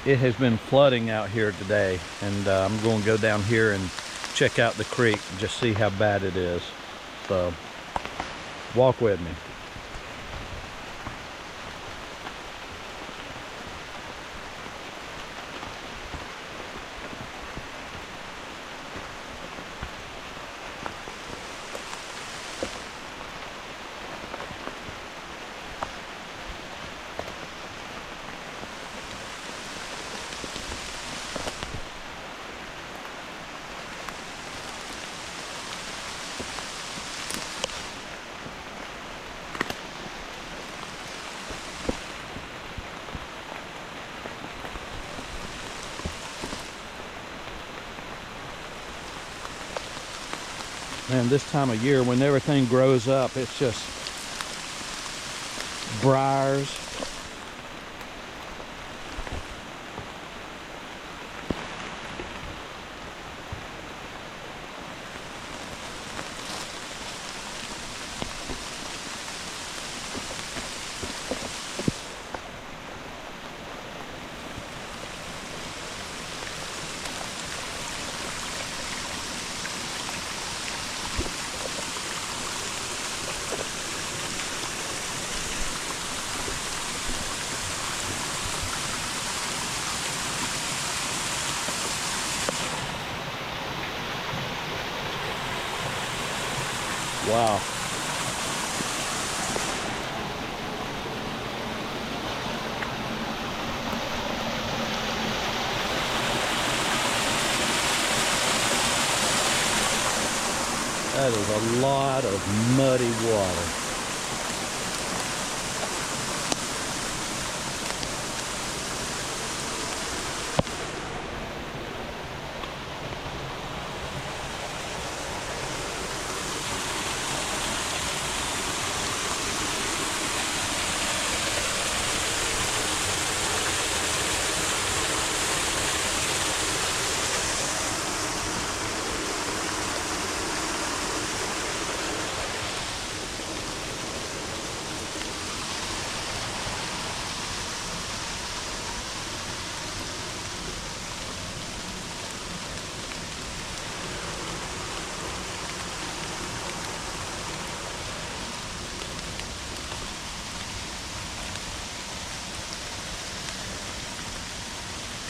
It has been flooding out here today, and I'm going to go down here and check out the creek and just see how bad it is. So walk with me. Man, this time of year when everything grows up, it's just briars. Wow. That is a lot of muddy water.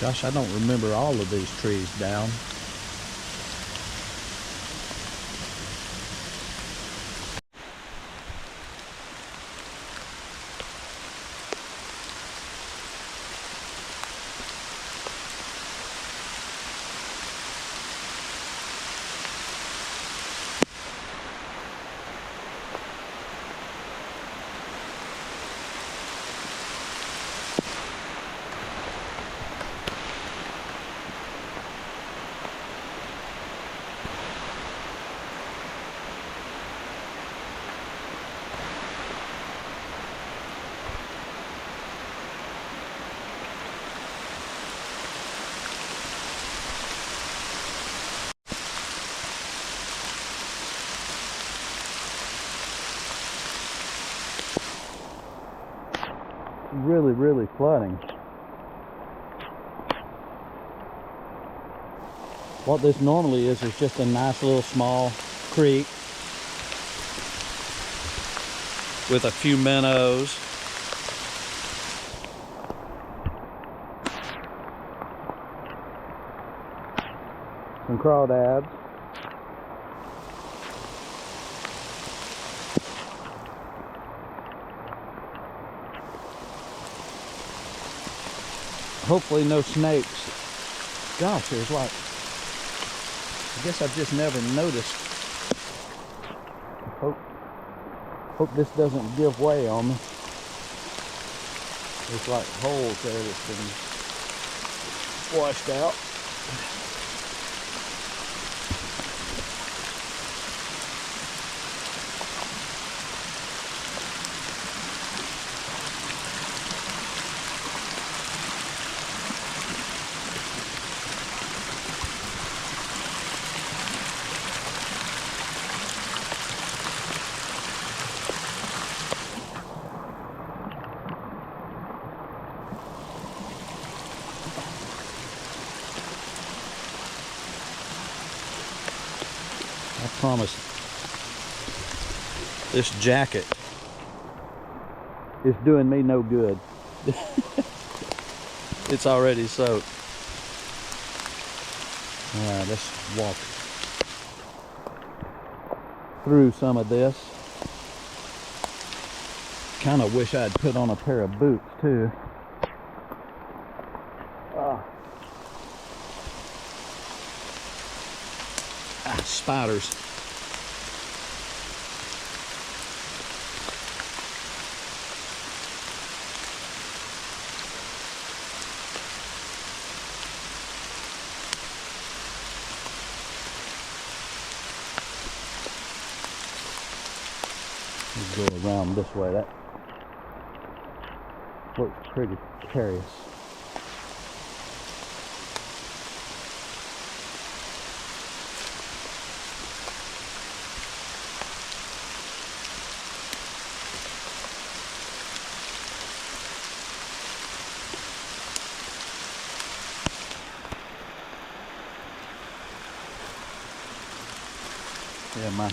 Gosh, I don't remember all of these trees down. Really flooding. What this normally is just a nice little small creek with a few minnows. Some crawdads. Hopefully no snakes. Gosh, there's like, I guess I've just never noticed. Hope this doesn't give way on me. There's like holes there that's been washed out. promise, this jacket is doing me no good. It's already soaked. All right, let's walk through some of this. Kind of wish I'd put on a pair of boots too. Spiders. Go around this way. That looks pretty precarious. Yeah,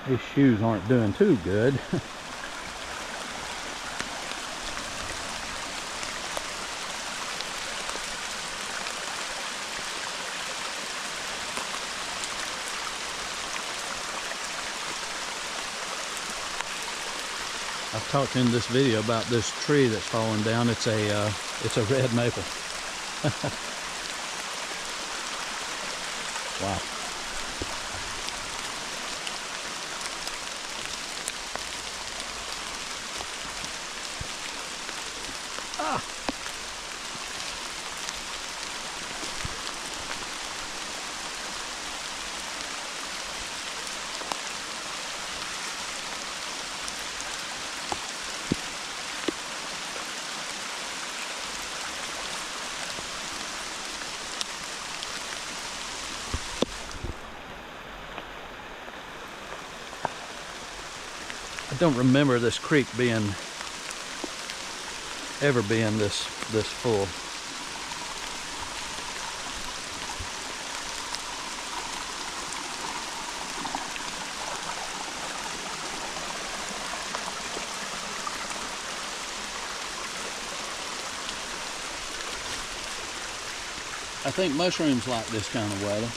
these shoes aren't doing too good. I've talked in this video about this tree that's fallen down. It's a red maple. Wow. Ah. I don't remember this creek ever being this full. I think mushrooms like this kind of weather.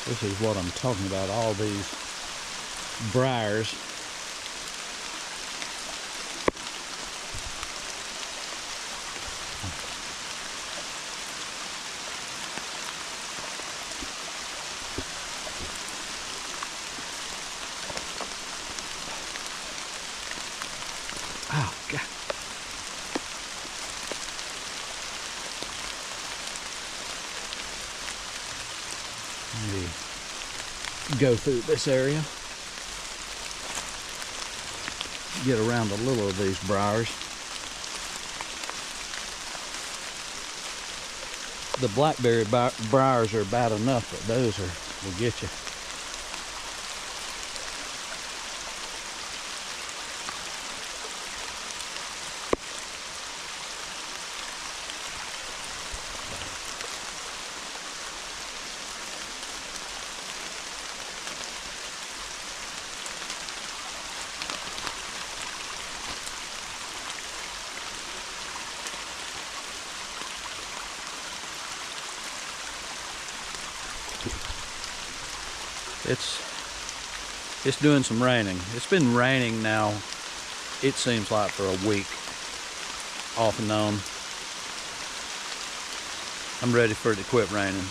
This is what I'm talking about, all these briars. Oh, God. Maybe go through this area, get around a little of these briars. The blackberry briars are bad enough, but those will get you. It's doing some raining. It's been raining now, it seems like, for a week, off and on. I'm ready for it to quit raining.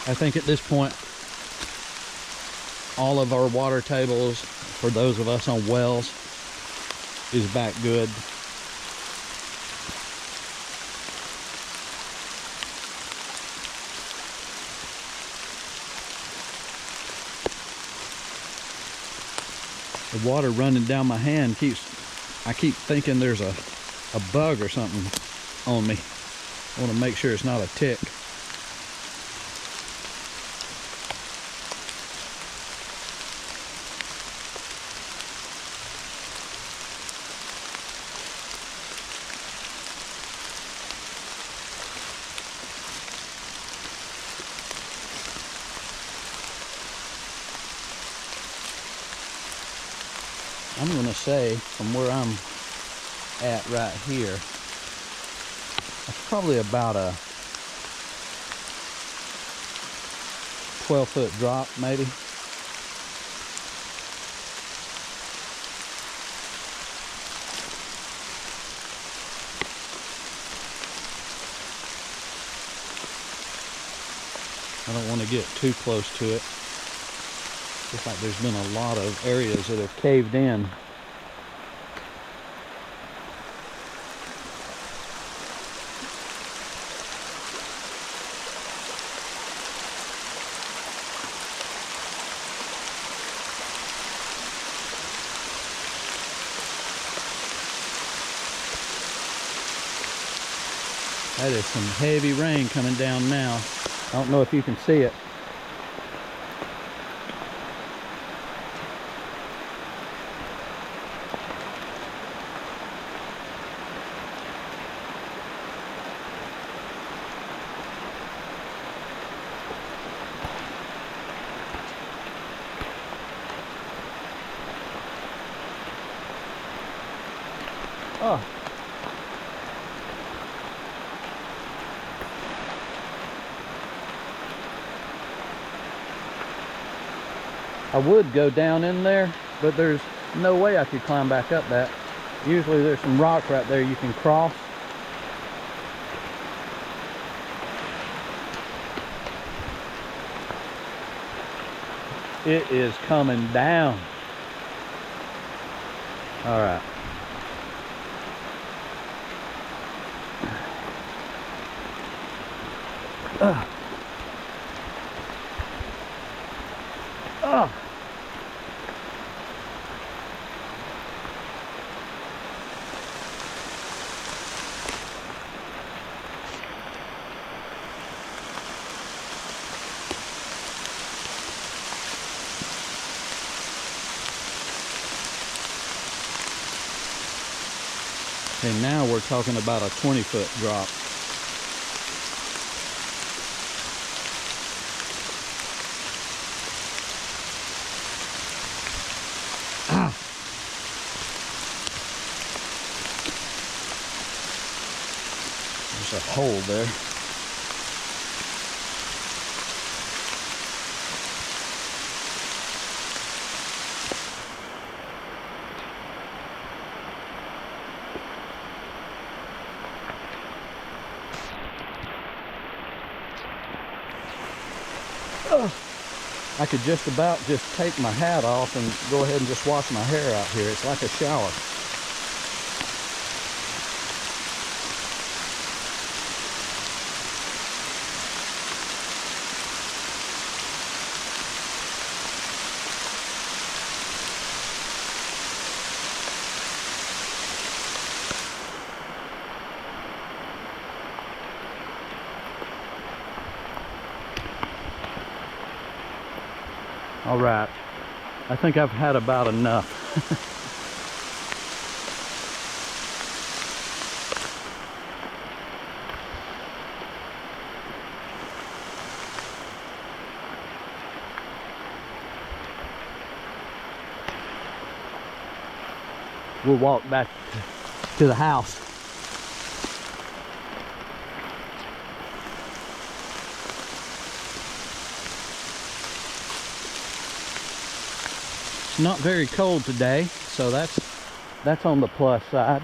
I think at this point, all of our water tables, for those of us on wells, is back good. The water running down my hand I keep thinking there's a bug or something on me. I want to make sure it's not a tick. I'm going to say from where I'm at right here, that's probably about a 12-foot drop maybe. I don't want to get too close to it. Looks like there's been a lot of areas that have caved in. That is some heavy rain coming down now. I don't know if you can see it. Oh. I would go down in there, but there's no way I could climb back up that. Usually there's some rock right there you can cross. It is coming down. All right. Ugh. Ugh. Okay, now we're talking about a 20-foot drop. There's a hole there. I could just about just take my hat off and go ahead and just wash my hair out here. It's like a shower. All right, I think I've had about enough. We'll walk back to the house. It's not very cold today, so that's on the plus side.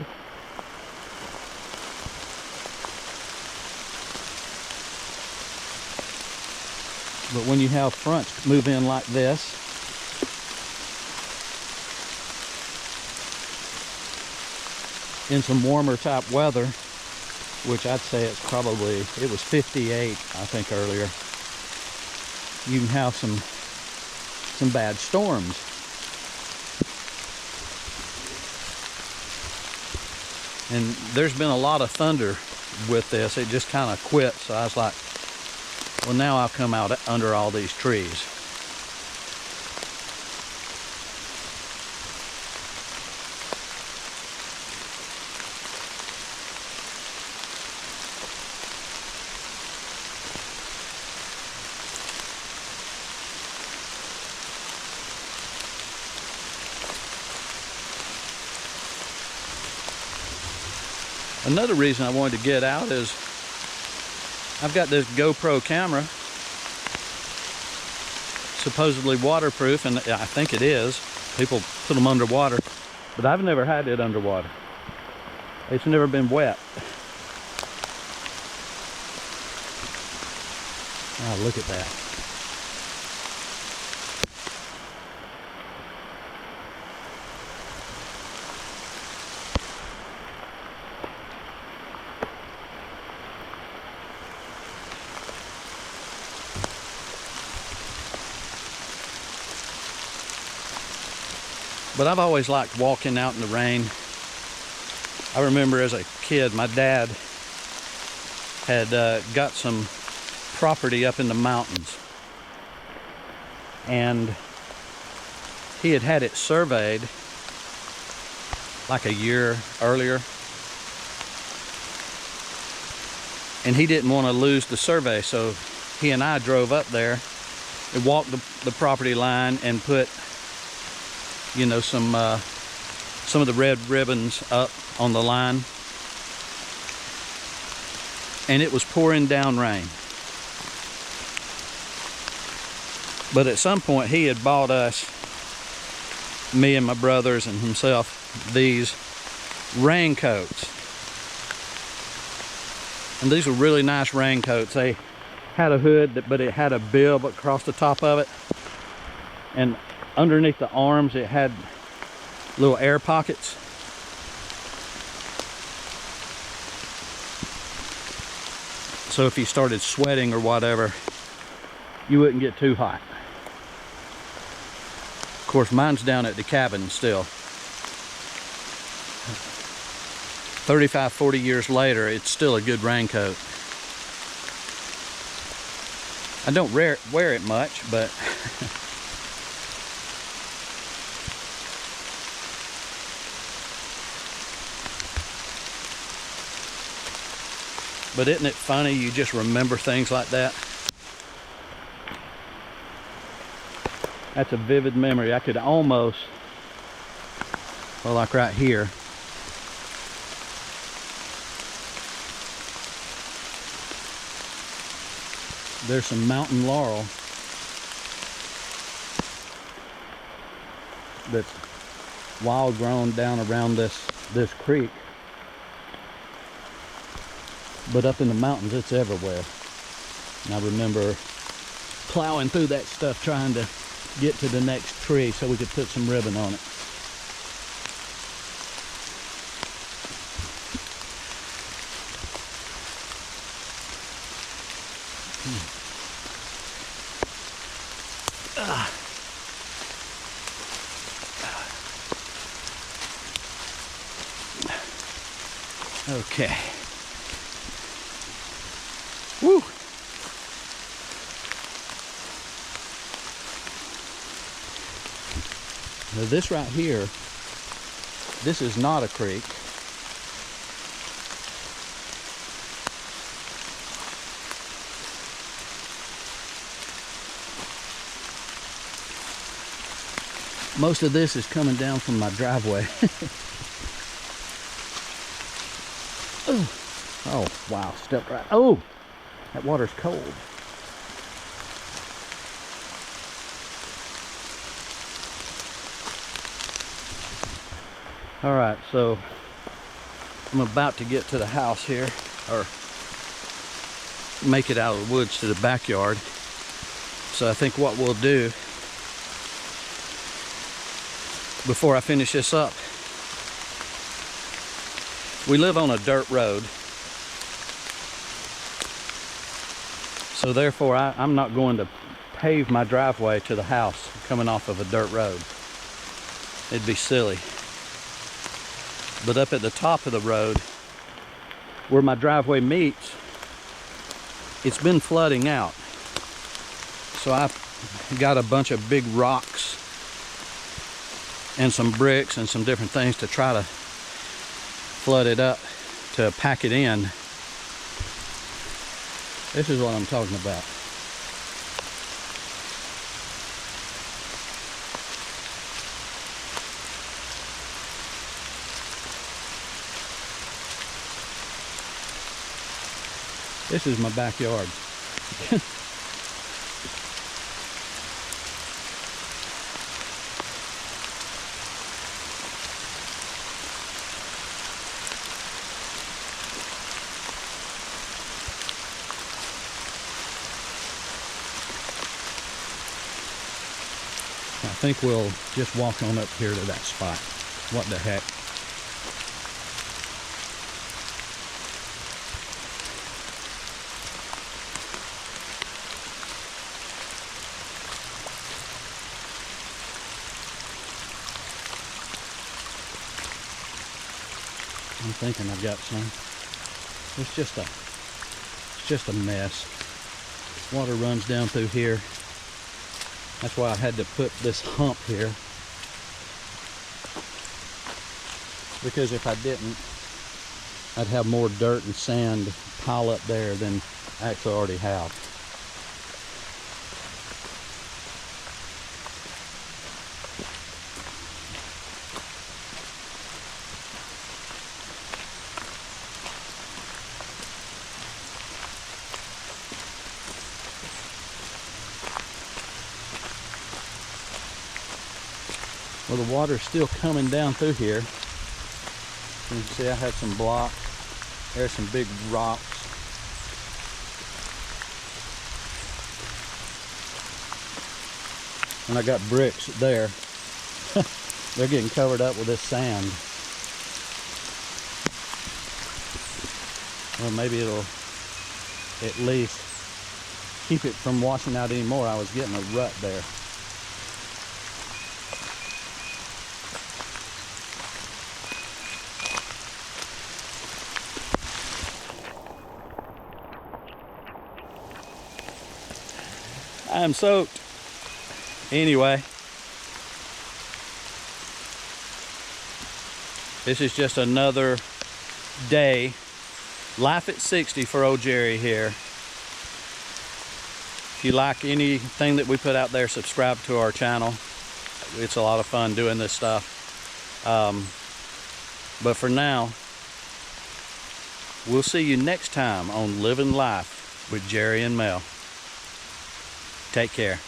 But when you have fronts move in like this, in some warmer type weather, which I'd say it was 58, I think, earlier, you can have some bad storms. And there's been a lot of thunder with this. It just kind of quit. So I was like, well, now I'll come out under all these trees. Another reason I wanted to get out is I've got this GoPro camera, supposedly waterproof, and I think it is. People put them underwater, but I've never had it underwater. It's never been wet. Oh, look at that. But I've always liked walking out in the rain. I remember as a kid, my dad had got some property up in the mountains. And he had it surveyed like a year earlier. And he didn't want to lose the survey, so he and I drove up there and walked the property line and put, you know, some of the red ribbons up on the line, and it was pouring down rain. But at some point he had bought us, me and my brothers and himself, these raincoats. And these were really nice raincoats. They had a hood, but it had a bib across the top of it, and underneath the arms it had little air pockets. So if you started sweating or whatever, you wouldn't get too hot. Of course, mine's down at the cabin still. 35, 40 years later, it's still a good raincoat. I don't wear it much, but but isn't it funny, you just remember things like that? That's a vivid memory. I could almost, well, like right here, there's some mountain laurel that's wild grown down around this creek. But up in the mountains, it's everywhere. And I remember plowing through that stuff trying to get to the next tree so we could put some ribbon on it. Okay. Woo! Now this right here, this is not a creek. Most of this is coming down from my driveway. Oh, wow, stepped right. Oh, that water's cold. All right, so I'm about to get to the house here, or make it out of the woods to the backyard. So I think what we'll do before I finish this up, we live on a dirt road, so therefore I'm not going to pave my driveway to the house coming off of a dirt road. It'd be silly. But up at the top of the road, where my driveway meets, it's been flooding out. So I got a bunch of big rocks and some bricks and some different things to try to flood it up, to pack it in. This is what I'm talking about. This is my backyard. I think we'll just walk on up here to that spot. What the heck? I'm thinking I've got some. It's just a mess. Water runs down through here. That's why I had to put this hump here. Because if I didn't, I'd have more dirt and sand pile up there than I actually already have. Well, the water's still coming down through here. You can see I had some blocks. There's some big rocks. And I got bricks there. They're getting covered up with this sand. Well, maybe it'll at least keep it from washing out anymore. I was getting a rut there. I'm soaked. Anyway, this is just another day. Life at 60 for old Jerry here. If you like anything that we put out there, subscribe to our channel. It's a lot of fun doing this stuff. But for now, we'll see you next time on Living Life with Jerry and Mel. Take care.